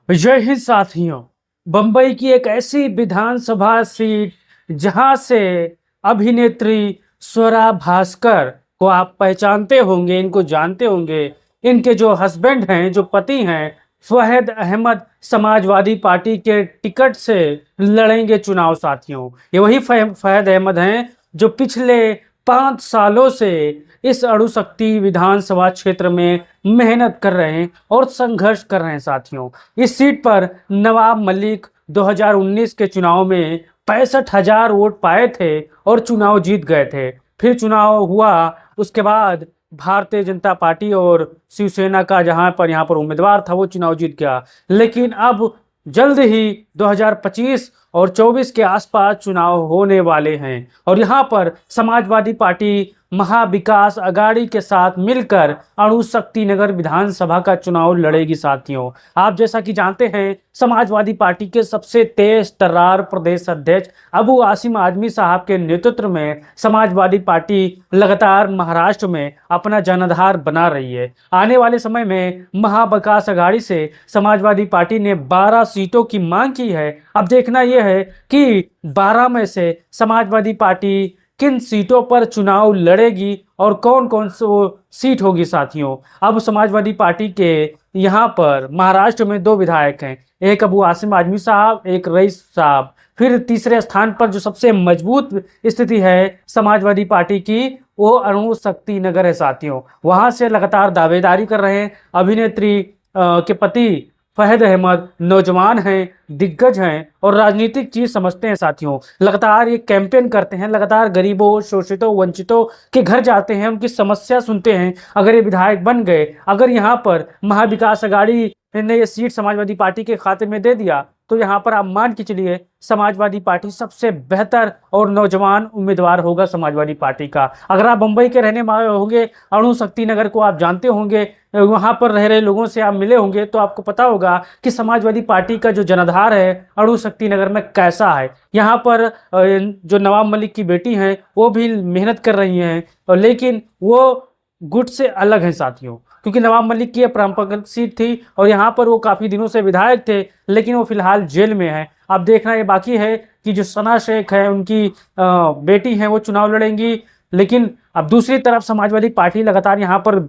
जय हिंद साथियों। बंबई की एक ऐसी विधानसभा सीट जहां से अभिनेत्री स्वरा भास्कर को आप पहचानते होंगे, इनको जानते होंगे। इनके जो हस्बैंड हैं, जो पति हैं, फहद अहमद, समाजवादी पार्टी के टिकट से लड़ेंगे चुनाव। साथियों, ये वही फहद अहमद हैं जो पिछले 5 सालों से इस अणुशक्ति विधानसभा क्षेत्र में मेहनत कर रहे हैं और संघर्ष कर रहे हैं। साथियों, इस सीट पर नवाब मलिक 2019 के चुनाव में 65,000 वोट पाए थे और चुनाव जीत गए थे। फिर चुनाव हुआ, उसके बाद भारतीय जनता पार्टी और शिवसेना का जहां पर यहाँ पर उम्मीदवार था वो चुनाव जीत गया। लेकिन अब जल्द ही 2025 और 24 के आसपास चुनाव होने वाले हैं और यहाँ पर समाजवादी पार्टी महाविकास अघाड़ी के साथ मिलकर अणुशक्ति नगर विधानसभा का चुनाव लड़ेगी। साथियों, आप जैसा कि जानते हैं, समाजवादी पार्टी के सबसे तेज तर्रार प्रदेश अध्यक्ष अबू आसिम आजमी साहब के नेतृत्व में समाजवादी पार्टी लगातार महाराष्ट्र में अपना जनाधार बना रही है। आने वाले समय में महाविकास अघाड़ी से समाजवादी पार्टी ने 12 सीटों की मांग की है। अब देखना यह है कि 12 में से समाजवादी पार्टी किन सीटों पर चुनाव लड़ेगी और कौन कौन सी सीट होगी। साथियों, अब समाजवादी पार्टी के यहाँ पर महाराष्ट्र में 2 विधायक हैं, एक अबू आसिम आजमी साहब, एक रईस साहब। फिर तीसरे स्थान पर जो सबसे मजबूत स्थिति है समाजवादी पार्टी की, वो अणुशक्ति नगर है। साथियों, वहां से लगातार दावेदारी कर रहे हैं। अभिनेत्री के पति फहद अहमद नौजवान हैं, दिग्गज हैं और राजनीतिक चीज समझते हैं। साथियों, लगातार ये कैंपेन करते हैं, लगातार गरीबों, शोषितों, वंचितों के घर जाते हैं, उनकी समस्या सुनते हैं। अगर ये विधायक बन गए, अगर यहाँ पर महाविकास अघाड़ी ने ये सीट समाजवादी पार्टी के खाते में दे दिया, तो यहाँ पर आप मान के चलिए समाजवादी पार्टी सबसे बेहतर और नौजवान उम्मीदवार होगा समाजवादी पार्टी का। अगर आप मुंबई के रहने वाले होंगे, अणुशक्ति नगर को आप जानते होंगे, वहां पर रह रहे लोगों से आप मिले होंगे, तो आपको पता होगा कि समाजवादी पार्टी का जो जनाधार है अणुशक्ति नगर में कैसा है। यहाँ पर जो नवाब मलिक की बेटी हैं वो भी मेहनत कर रही हैं, लेकिन वो गुट से अलग हैं। साथियों, क्योंकि नवाब मलिक की परंपरागत सीट थी और यहाँ पर वो काफ़ी दिनों से विधायक थे, लेकिन वो फिलहाल जेल में है। अब देखना ये बाकी है कि जो सना शेख है, उनकी बेटी हैं, वो चुनाव लड़ेंगी। लेकिन अब दूसरी तरफ समाजवादी पार्टी लगातार यहाँ पर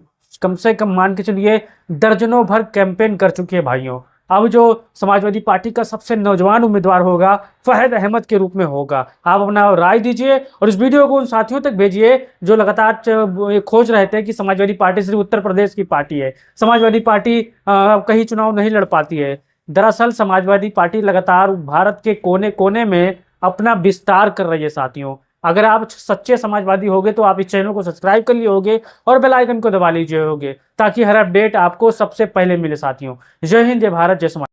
कम से कम मान के चलिए दर्जनों भर कैंपेन कर चुकी है। भाइयों, अब जो समाजवादी पार्टी का सबसे नौजवान उम्मीदवार होगा फहद अहमद के रूप में होगा। आप अपना राय दीजिए और इस वीडियो को उन साथियों तक भेजिए जो लगातार खोज रहे थे कि समाजवादी पार्टी सिर्फ उत्तर प्रदेश की पार्टी है, समाजवादी पार्टी कहीं चुनाव नहीं लड़ पाती है। दरअसल समाजवादी पार्टी लगातार भारत के कोने कोने में अपना विस्तार कर रही है। साथियों, अगर आप सच्चे समाजवादी होगे तो आप इस चैनल को सब्सक्राइब कर लिए होगे और बेल आइकन को दबा लीजिए होगे, ताकि हर अपडेट आपको सबसे पहले मिले। साथियों, जय हिंद, जय भारत, जय समाज।